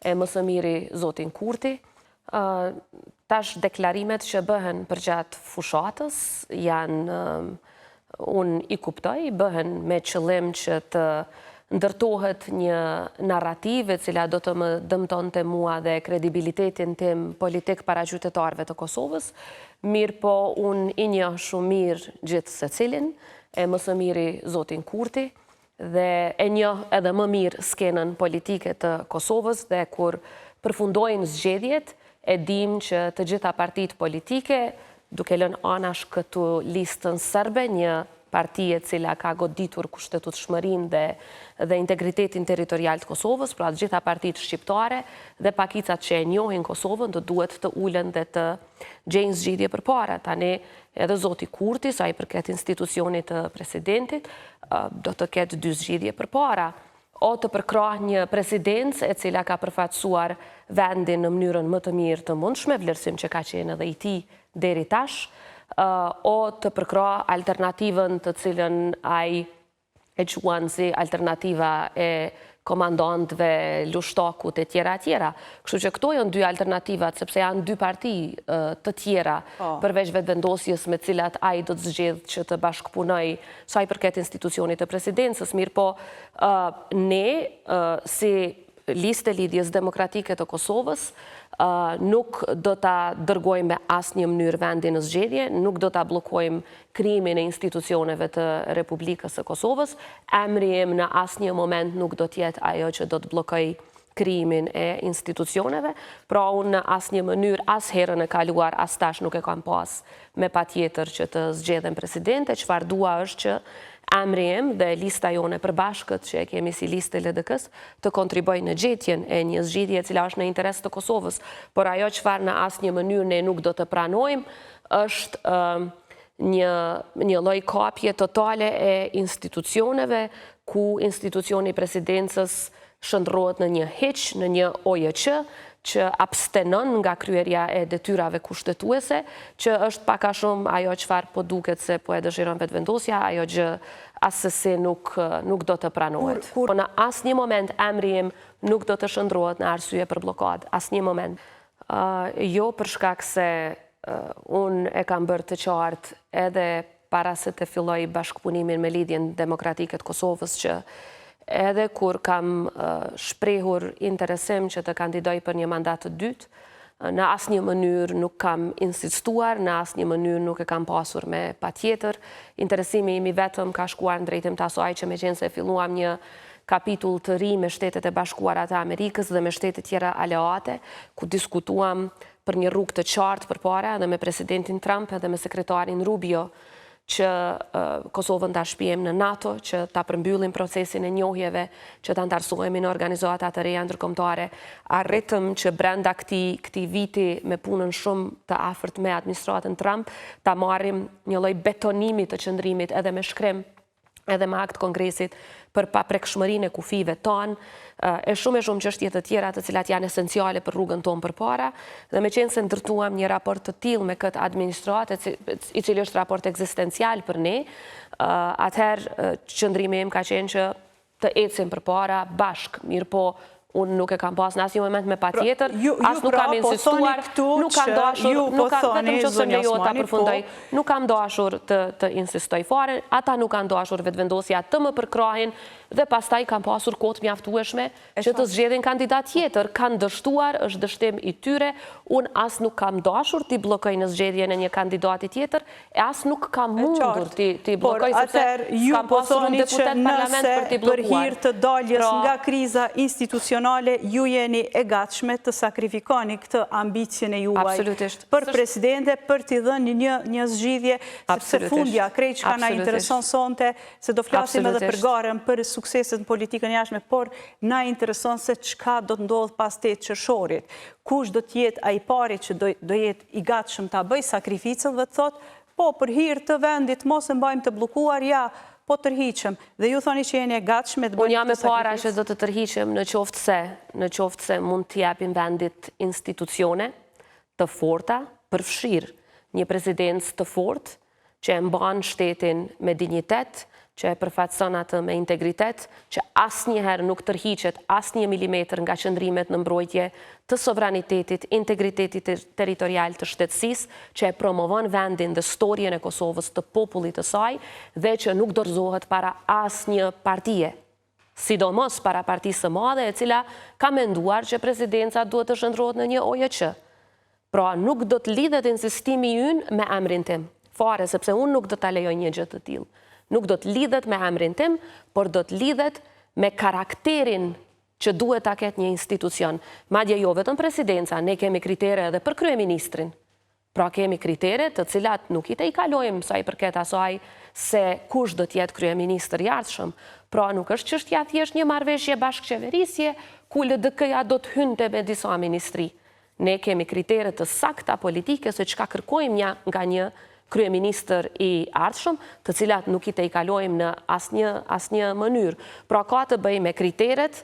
e më së miri zotin Kurti. Tash deklarimet që bëhen përgjatë fushatës janë, unë i kuptoj, bëhen me qëllim që të ndërtohet një narrative cila do të më dëmton të mua dhe kredibilitetin tim politik para qytetarëve të Kosovës, mirë po unë i njoh shumë mirë gjithë se cilin, e më së miri zotin Kurti, dhe e njoh edhe më mirë skenën politike të Kosovës dhe kur përfundojnë zgjedhjet, e dim që të gjitha partitë politike, duke lënë anash këtu listën serbe, një partije cila ka goditur kushtetutshmërinë dhe integritetin territorial të Kosovës, pra të gjitha partitë shqiptare dhe pakicat që e njohin Kosovën do duhet të ulen dhe të gjejnë zgjidhje përpara. Tani edhe zoti Kurti, sa i përket institucionit të presidentit, do të ketë dy zgjidhje përpara. O të përkrah një presidencë e cila ka përfaqësuar vendin në mënyrën më të mirë të mundshme, vlerësim që ka qenë edhe i tij deri tash, o të përkrah alternativën të cilën ai e quan si alternativa e komandantëve, lushtakut e tjera. Kështu që këto janë dy alternativat, sepse janë dy parti të tjera përveç vetëvendosjes me cilat ai do të zgjedh që të bashkëpunoj sa i përket institucionit të presidencës. Mirë po, ne si listë e lidhjes demokratike të Kosovës nuk do ta dërgojmë me asnjë mënyrë vendin në zgjedhje, nuk do ta bllokojmë krimin e institucioneve të Republikës së Kosovës. Emri im në asnjë moment nuk do të jetë ajo që do të bllokoj krimin e institucioneve, pra unë në asnjë mënyrë, as herën e kaluar, as tash nuk e kam pas me patjetër që të zgjedhem presidente. Çfarë dua është që emri im dhe lista jone përbashkët që e kemi si listë e LDK-s të kontriboj në gjetjen e një zgjidhje e cila është në interes të Kosovës, por ajo çfarë në asnjë mënyrë ne nuk do të pranojmë është një lloj kapje totale e institucioneve, ku institucioni i presidencës shndrohet në një hiç, në një OJQ, që abstenon nga kryerja e detyrave kushtetuese, që është pak a shumë ajo çfarë po duket se po e dëshiron vetëvendosja, ajo gjë asesi nuk do të pranohet. Po në asnjë moment emri im nuk do të shndrohet në arsye për bllokadë, asnjë moment. Jo për shkak se unë e kam bërë të qartë edhe para se të filloj bashkëpunimin me Lidhjen Demokratike të Kosovës që edhe kur kam shprehur interesim që të kandidoj për një mandat të dytë, në asnjë mënyrë nuk kam insistuar, në asnjë mënyrë nuk e kam pasur me patjetër. Interesimi im i vetëm ka shkuar në drejtim të asaj që meqense filluam një kapitull të ri me Shtetet e Bashkuara të Amerikës dhe me shtete tjera aleate, ku diskutuam për një rrugë të qartë përpara edhe me presidentin Trump edhe me sekretarin Rubio, që Kosovën ta shpijem në NATO, që ta përmbyllim procesin e njohjeve, që ta ndarësohemi në organizata të reja ndërkombëtare. Arritëm që brenda këtij viti me punën shumë të afërt me administratën Trump, ta marrim një lloj betonimi të qëndrimit edhe me shkrim, edhe me akt kongresit për paprekshmërinë e kufive tonë, e shumë çështje të tjera të cilat janë esenciale për rrugën tonë përpara, dhe meqense ndërtuam një raport të tillë me këtë administratë, i cili është raport ekzistencial për ne, atëherë qëndrimi im ka qenë që të ecim përpara bashkë, mirë po unë nuk e kam pas në asnjë moment me patjetër, as nuk kam insistuar, nuk kam dashur, vetëm që se më lejo ta përfundoj, nuk kam dashur të insistoj fare, ata nuk kanë dashur vetëvendosja të më përkrahin dhe pastaj kanë pasur kohë të mjaftueshme që të zgjedhin kandidat tjetër, kanë dështuar, është dështim i tyre, unë as nuk kam dashur t'i bllokoj në zgjedhjen e një kandidati tjetër, e as nuk kam mundur t'i bllokoj sepse kam pasur një deputet parlament për t'i bllokuar. Për hir të daljes nga kriza institucionale, ju jeni e gatshme të sakrifikoni këtë ambicien e juaj për presidente, për t'i dhënë një zgjidhje, sepse fundja krejt që ka na intereson sonte, se do flasim edhe për garën, për sukseset në politikën jashtme, por na intereson se çka do të ndodh pas 8 qershorit. Kush do të jetë ai pari që do jetë i gatshëm ta bëj sakrificën dhe të thotë, po për hir të vendit mos e mbajmë të bllokuar, ja, po tërhiqem. Dhe ju thoni që jeni e gatshme të bëjmë. Unë jam e para që do të tërhiqem në qoftë se mund të japim vendit institucione të forta, përfshirë një presidencë të fortë që e mban shtetin me dinjitet, që e përfaqëson atë me integritet, që asnjëherë nuk tërhiqet asnjë milimetër nga qëndrimet në mbrojtje të sovranitetit, integritetit territorial të shtetësisë, që e promovon vendin dhe storjen e Kosovës të popullit të saj dhe që nuk dorëzohet para asnjë partie, sidomos para partisë së madhe e cila ka menduar që presidenca duhet të shndrohet në një OJQ. Pra nuk do të lidhet insistimi ynë me emrin tim, fare, sepse unë nuk do ta lejoj një gjë të tillë. Nuk do të lidhet me emrin tim, por do të lidhet me karakterin që duhet ta ketë një institucion. Madje jo vetëm presidenca, ne kemi kritere edhe për kryeministrin. Pra kemi kritere të cilat nuk i kalojmë sa i përket asaj se kush do të jetë kryeministër i ardhshëm. Pra nuk është çështja thjesht një marrëveshje bashkëqeverisje ku LDK-ja do të hynte me disa ministri. Ne kemi kritere të sakta politike se çka kërkojmë nga një kryeministër i ardhshëm, të cilat nuk i kalojmë në asnjë mënyrë. Pra ka të bëjë me kriteret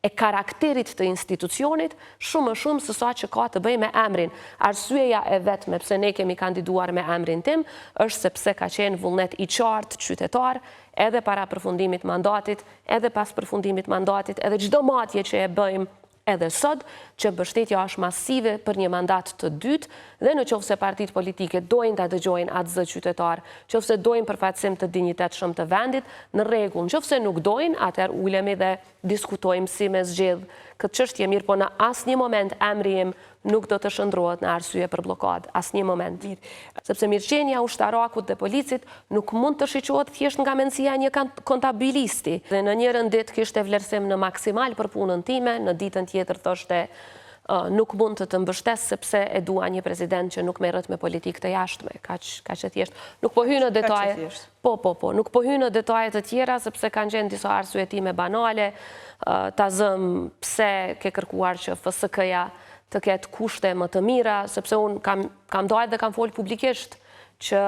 e karakterit të institucionit, shumë më shumë se sa që ka të bëjë me emrin. Arsyeja e vetme pse ne kemi kandiduar me emrin tim është sepse ka qenë vullnet i qartë qytetar, edhe para përfundimit mandatit, edhe pas përfundimit mandatit, edhe çdo matje që e bëjmë edhe sot, që mbështetja është masive për një mandat të dytë dhe në qoftë se partitë politike dojnë ta dëgjojnë atë zë qytetar, qoftë se dojnë përfaqësim të dinjitetshëm të vendit, në rregull. Nëse nuk dojnë, atëherë ulemi dhe diskutojmë si me zgjedh këtë çështje, mirë po në asnjë moment emri im nuk do të shndrohet në arsye për blokadë, asnjë moment. Sepse mirëqenia ushtarakut dhe policit nuk mund të shiqohet thjesht nga mendësia e një kontabilisti. Dhe në njërin ditë kishte vlerësim në maksimal për punën time, në ditën tjetër thoshte nuk mund të mbështes sepse e dua një president që nuk merret me politikë të jashtme, kaq e thjesht. Nuk po hy në detaje. Nuk po hy në detaje të tjera sepse kanë qenë disa arsye time banale, ta zëm pse ke kërkuar që FSK-ja të ketë kushte më të mira, sepse unë kam dojtë dhe kam folë publikisht që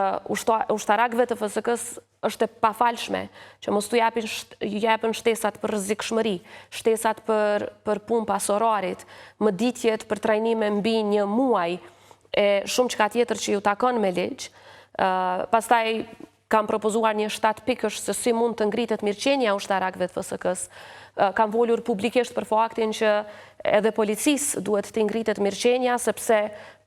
ushtarakëve të FSK-s është e pafalshme, që mos të japën shtesat për rrezikshmëri, shtesat për punë pasorarit, mëditjet për trajnime mbi një muaj, e shumë çka tjetër që ju takon me ligj. Pastaj kam propozuar një 7 pikësh se si mund të ngritet mirëqenia ushtarakëve të FSK-s. Kam folur publikisht për faktin që edhe policisë duhet të ngritet mirëqenia, sepse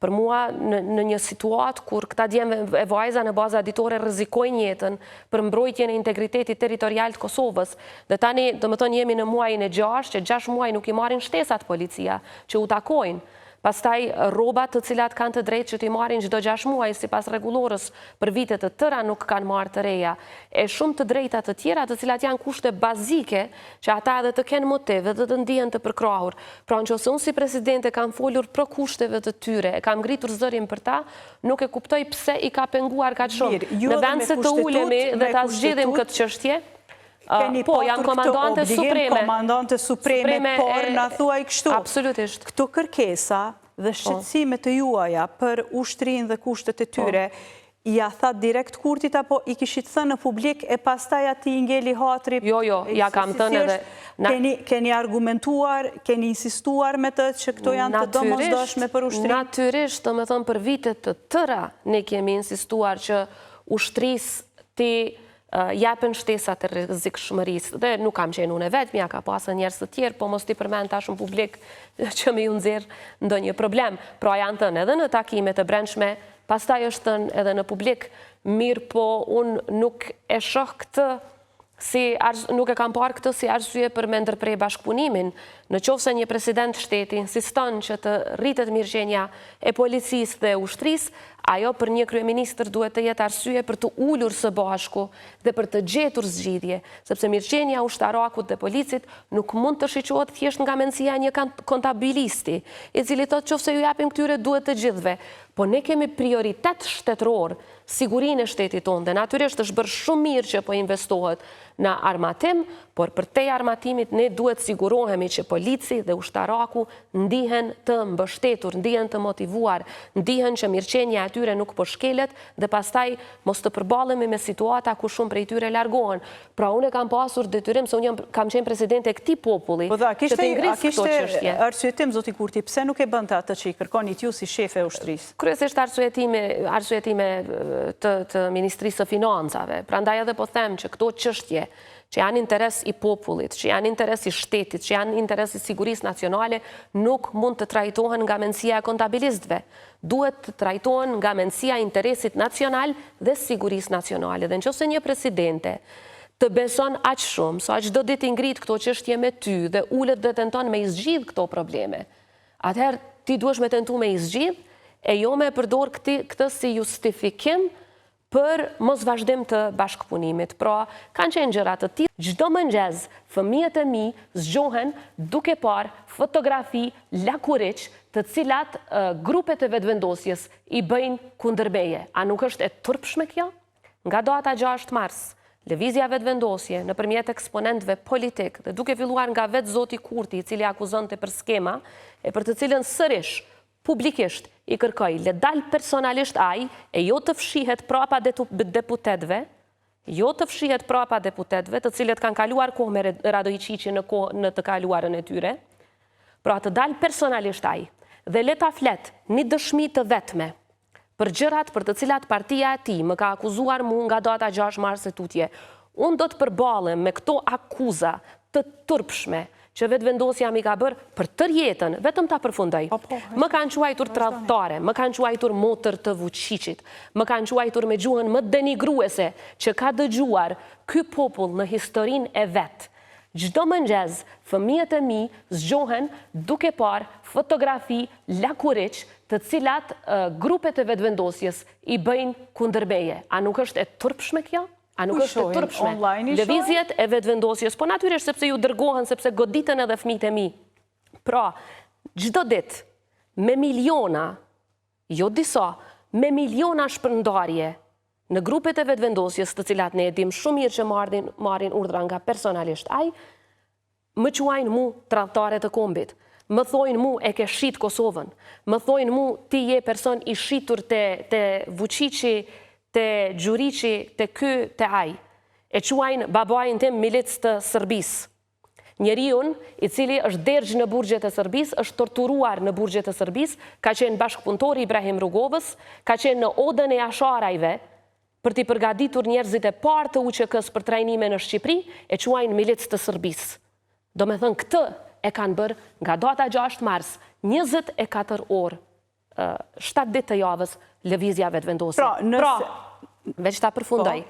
për mua në një situatë kur këta djemë e vajza në baza ditore rrezikojnë jetën për mbrojtjen e integritetit territorial të Kosovës, dhe tani domethënë jemi në muajin e 6, që 6 muaj nuk i marrin shtesat policia që u takojnë. Pastaj rrobat të cilat kanë të drejtë që t'i marrin çdo 6 muaj sipas rregullorës për vite të tëra nuk kanë marrë të reja. E shumë të drejta të tjera të cilat janë kushte bazike që ata edhe të kenë motiv dhe të ndihen të përkrahur. Pra nëse unë si presidente kam folur për kushteve të tyre, e kam ngritur zërin për ta, nuk e kuptoj pse i ka penguar kaq shumë. Në vend se të ulemi dhe ta zgjidhim këtë çështje, po, jam komandante supreme. Komandante supreme, por na thuaj kështu. Absolutisht. Këto kërkesa dhe shqetësimet të juaja për ushtrinë dhe kushtet e tyre, ja tha direkt Kurtit apo i kishit thënë në publik e pastaj ati i ngeli hatri? Jo, ja kam thënë edhe. Keni argumentuar, keni insistuar me të që këto janë të domosdoshme për ushtrinë? Natyrisht, të me thënë për vitet të tëra, ne kemi insistuar që ushtrisë ti japën shtesat e rrezikshmërisë, dhe nuk kam qenë unë vetëm, ja ka pasur njerëz të tjerë, po mos t'i përmend tash në publik që më ju nxjerr ndonjë problem. Pra janë thënë edhe në takimet e brendshme, pastaj është thënë edhe në publik, mirë po unë nuk e shoh këtë nuk e kam parë këtë si arsye për me ndërprej bashkëpunimin. Në qoftë se një president shteti insiston që të rritet mirëqenia e policisë dhe ushtrisë, ajo për një kryeministër duhet të jetë arsye për të ulur së bashku dhe për të gjetur zgjidhje, sepse mirëqenia ushtarakut dhe policit nuk mund të shiqohet thjesht nga mendësia një kontabilisti, i cili thotë qoftë se ju japim këtyre duhet të gjithëve. Po ne kemi prioritet shtetëror, sigurinë e shtetit tonë, dhe natyrisht është bërë shumë mirë që po investohet në armatim, por për te armatimit ne duhet sigurohemi që polici dhe ushtaraku ndihen të mbështetur, ndihen të motivuar, ndihen që mirëqenja atyre nuk po shkelet dhe pastaj mos të përbalemi me situata ku shumë prej tyre largohen. Pra unë kam pasur detyrim se unë kam qenë presidente e këtij populli që të ngris këto çështje. Arsyetim, zoti Kurti, pse nuk e bënte atë që i kërkonit ju si shefe e ushtrisë? Kryesisht arsyetime të Ministrisë së Financave. Prandaj edhe po them që këto çështje që janë interes i popullit, që janë interes i shtetit, që janë interes i sigurisë nacionale, nuk mund të trajtohen nga mendësia e kontabilistëve. Duhet të trajtohen nga mendësia e interesit nacional dhe sigurisë nacionale. Dhe nëse një presidente të beson aq shumë, sa çdo ditë i ngrit këto çështje me ty dhe ulet dhe tenton me i zgjidh këto probleme, atëherë ti duhesh me tentu me i zgjidh e jo me përdor këtë si justifikim për mos vazhdim të bashkëpunimit. Pra, kanë qenë gjëra të tilla. Çdo mëngjes fëmijët e mi zgjohen duke parë fotografi lakuriq të cilat grupet e vetëvendosjes i bëjnë kundër meje. A nuk është e turpshme kjo? Nga data 6 mars, lëvizja vetëvendosje nëpërmjet eksponentëve politik dhe duke filluar nga vetë zoti Kurti, i cili akuzonte për skema e për të cilën sërish publikisht i kërkoj le dal personalisht ai e jo të fshihet prapa deputetëve, të cilët kanë kaluar kohë me Radojqiqi në të kaluarën e tyre, pra të dal personalisht ai dhe le ta flet një dëshmi të vetme për gjërat për të cilat partia e tij më ka akuzuar mu nga data 6 mars e tutje. Unë do të përballem me këto akuza të turpshme që vetëvendosja mi ka bërë për tërë jetën, vetëm ta përfundoj. Më kanë quajtur tradhtare, më kanë quajtur motër të Vučićit, më kanë quajtur me gjuhën më denigruese që ka dëgjuar ky popull në historinë e vet. Çdo mëngjes fëmijët e mi zgjohen duke parë fotografi lakuriq të cilat grupet e vetëvendosjes i bëjnë kundër meje. A nuk është e turpshme kjo? A nuk është e turpshme? Lëvizjet e vetëvendosjes, po natyrisht sepse ju dërgohen, sepse goditen edhe fëmijët e mi. Pra, çdo ditë, me miliona, jo disa, me miliona shpërndarje në grupet e vetëvendosjes të cilat ne e dim shumë mirë që marrin urdhra nga personalisht ai, më quajnë mu tradhtare të kombit. Më thojnë mu e ke shit Kosovën. Më thojnë mu ti je person i shitur te Vučići, te Gjuriqi, te ky, te aj. E quajnë babajnë tim milic të Sërbisë. Njeriun i cili është dergjë në burgjet e Sërbisë, është torturuar në burgjet e Sërbisë, ka qenë bashkëpunëtori Ibrahim Rugovës, ka qenë në odën e Asharajve për t'i përgatitur njerëzit e parë të UÇK-s për trajnime në Shqipëri, e quajnë milic të Sërbisë. Do me thënë këtë e kanë bërë nga data 6 mars, 24 orë, 7 ditë të javës, lëvizja vetëvendosje. Pra, veç ta përfundoj.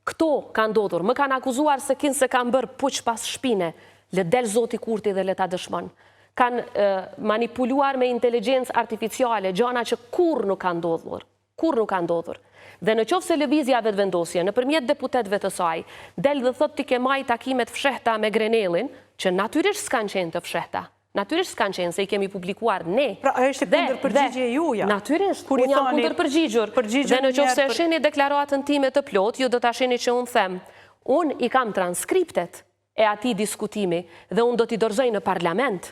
Këto kanë ndodhur, më kanë akuzuar se kinë se kanë bërë puq pas shpine, le del zoti Kurti dhe le ta dëshmon. Kanë manipuluar me inteligencë artificiale, gjana që kur nuk kanë ndodhur. Kur nuk kanë ndodhur. Dhe në qoftë se lëvizja vetëvendosje nëpërmjet deputetëve të saj, del dhe thot ti ke marrë takimet fshehta me Grenellin, që natyrisht s'kanë qenë të fshehta. Natyrisht s'kanë qenë, se i kemi publikuar ne. Pra, është kundër përgjigje juja. Natyrisht, unë jam kundër përgjigjur. Dhe në qoftë se sheni deklaratën time të plot, ju do ta sheni që unë them, unë i kam transkriptet e atij diskutimi dhe unë do t'i dorëzoj në parlament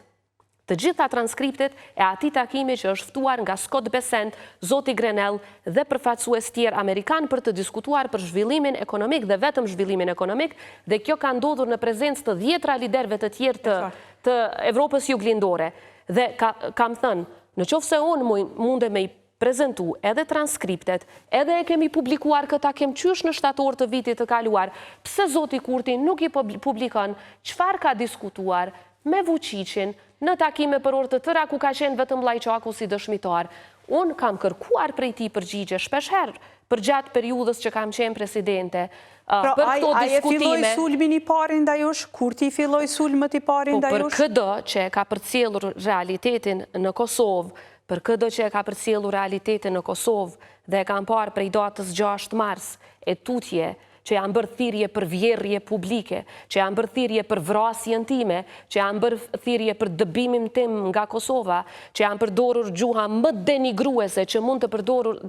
të gjitha transkriptet e atij takimi që është ftuar nga Scott Bessent, zoti Grenell dhe përfaqësues tjerë amerikan për të diskutuar për zhvillimin ekonomik dhe vetëm zhvillimin ekonomik, dhe kjo ka ndodhur në prezencë të 10 liderëve të tjerë të Evropës juglindore. Dhe kam thënë, në qoftë se unë munde me i prezentu edhe transkriptet, edhe e kemi publikuar këta kem qysh në shtator të vitit të kaluar, pse zoti Kurti nuk i publikon çfarë ka diskutuar me Vučićin në takime për orë të tëra ku ka qenë vetëm Llajçaku si dëshmitar. Unë kam kërkuar prej tij përgjigje shpeshherë për gjatë periudhës që kam qenë presidente. Pra, a e filloj sulmin i parë ndaj jush? Kurti filloj sulmët i parë ndaj jush? Për këdo që ka përcjellur realitetin në Kosovë, për këdo që ka përcjellur realitetin në Kosovë dhe e kam parë prej datës 6 mars e tutje që janë bërë thirrje për vjerrje publike, që janë bërë thirrje për vrasjen time, që janë bërë thirrje për dëbimin tim nga Kosova, që janë përdorur gjuha më denigruese që mund të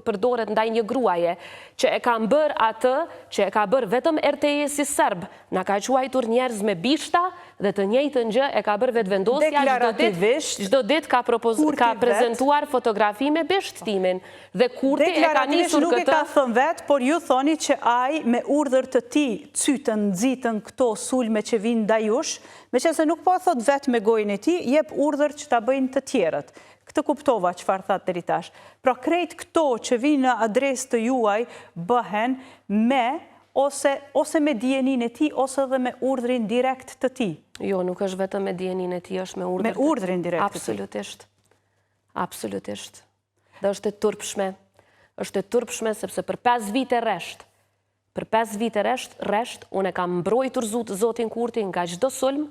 përdoret ndaj një gruaje, që e kanë bërë atë, që e ka bërë vetëm RTS-i serb, na ka quajtur njerëz me bishta dhe të njëjtën gjë e ka bërë vetëvendosja, çdo ditë ka prezantuar fotografi me bishttimin dhe Kurti e ka nisur nuk e ka thënë vetë, por ju thoni që ai me urdhër të tij cytën, nxitën këto sulme që vinë ndaj jush, meqense nuk po thot vetë me gojën e tij, jep urdhër që ta bëjnë të tjerët. Këtë kuptova çfarë thatë deri tash. Pra krejt këto që vinë në adresë të juaj bëhen me ose me dijenin e tij ose edhe me urdhrin direkt të tij. Jo, nuk është vetëm me dijenin e tij, është me urdhrin. Me urdhrin direkt. Absolutisht. Absolutisht. Dhe është e turpshme. Është e turpshme sepse për 5 vite rresht, unë e kam mbrojtur zotin Kurti nga çdo sulm,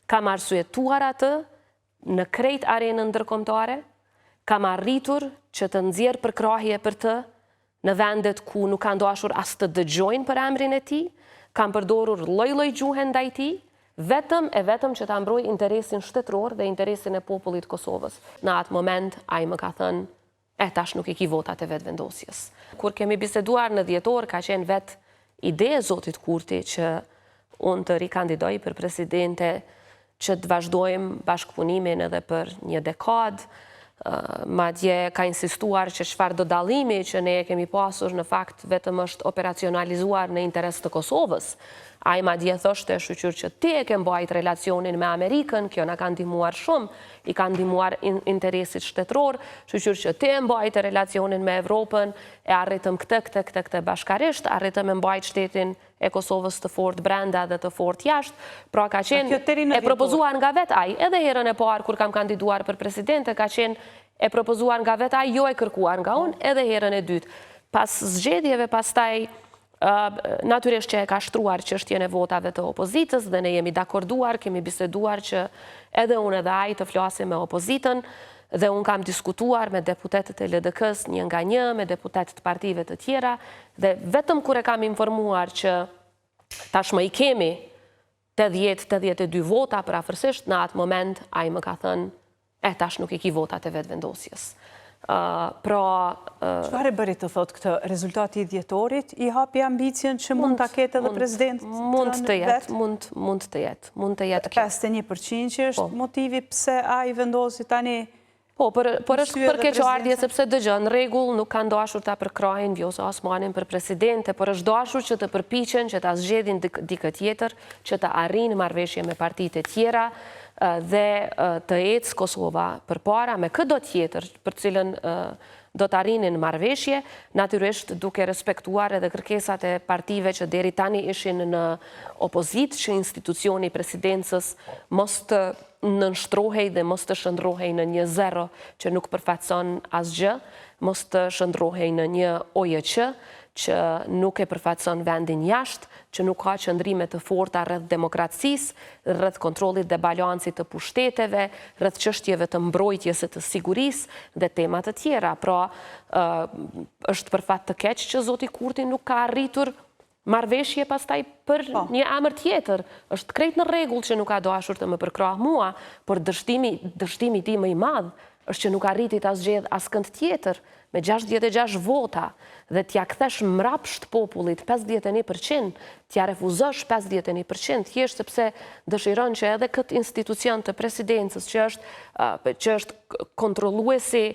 kam arsyetuar atë në krejt arenën ndërkombëtare, kam arritur që të nxjerr përkrahje për të në vendet ku nuk kanë dashur as të dëgjojnë për emrin e tij, kam përdorur lloj-lloj gjuhe ndaj tij, vetëm që ta mbroj interesin shtetëror dhe interesin e popullit Kosovës. Në atë moment ai më ka thënë, tash nuk i ki votat e vetëvendosjes. Kur kemi biseduar në dhjetor, ka qenë vetë ide e zotit Kurti që unë të rikandidoj për presidente, që të vazhdojmë bashkëpunimin edhe për një dekadë, madje ka insistuar që çfarë do dallimi që ne e kemi pasur në fakt vetëm është operacionalizuar në interes të Kosovës. Ai madje thoshte, shqyr që ti e ke mbajt relacionin me Amerikën, kjo na ka ndihmuar shumë, i ka ndihmuar interesit shtetëror, shqyr që ti e mbajt relacionin me Evropën, e arritëm këtë bashkarisht, arritëm e mbajt shtetin e Kosovës të fort brenda dhe të fort jashtë, pra ka qenë e propozuar nga vet ai, edhe herën e parë kur kam kandiduar për presidente, ka qenë e propozuar nga vet ai, jo e kërkuar nga unë, edhe herën e dytë. Pas zgjedhjeve, pastaj natyrisht që e ka shtruar çështjen e votave të opozitës dhe ne jemi dakorduar, kemi biseduar që edhe unë edhe ai të flasim me opozitën dhe unë kam diskutuar me deputetët e LDK-s një nga një, me deputetët partive të tjera dhe vetëm kur e kam informuar që tashmë i kemi 80-82 vota për afërsisht, në atë moment ai më ka thënë, tash nuk i ki votat e vetëvendosjes. Çfarë bëri të thotë këtë rezultati i dhjetorit, i hapi ambicien që mund ta ketë edhe president të vetë? Mund të jetë. 51% që është motivi pse ai vendosi tani? Po, por është për keqardhje sepse dëgjë, në rregull nuk kanë dashur ta përkrahin Vjosa Osmanin për presidente, por është dashur që të përpiqen që ta zgjedhin dikë tjetër, që të arrijnë marrëveshje me partitë e tjera dhe të ecë Kosova përpara me çdo tjetër për cilën do të arrinin marrëveshje, natyrisht duke respektuar edhe kërkesat e partive që deri tani ishin në opozitë, që institucioni i presidencës mos të nënshtrohej dhe mos të shndrohej në një zero që nuk përfaqëson asgjë, mos të shndrohej në një OJQ që nuk e përfaqëson vendin jashtë, që nuk ka qëndrime të forta rreth demokracisë, rreth kontrollit dhe balancit të pushteteve, rreth çështjeve të mbrojtjes së të sigurisë dhe tema të tjera. Pra, është për fat të keq që zoti Kurti nuk ka arritur marrëveshje pastaj për një emër tjetër. Është krejt në rregull që nuk ka dashur të më përkrah mua, por dështimi i tij më i madh është që nuk arriti ta zgjedh askënd tjetër me 66 vota dhe t'ja kthesh mrapsht popullit 51%, t'ja refuzosh 51%, thjesht sepse dëshiron që edhe këtë institucion të presidencës që është kontrolluesi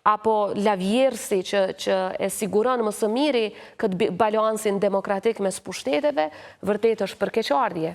apo lavjerësi që e siguron më së miri këtë balansin demokratik mes pushteteve, vërtet është për keqardhje.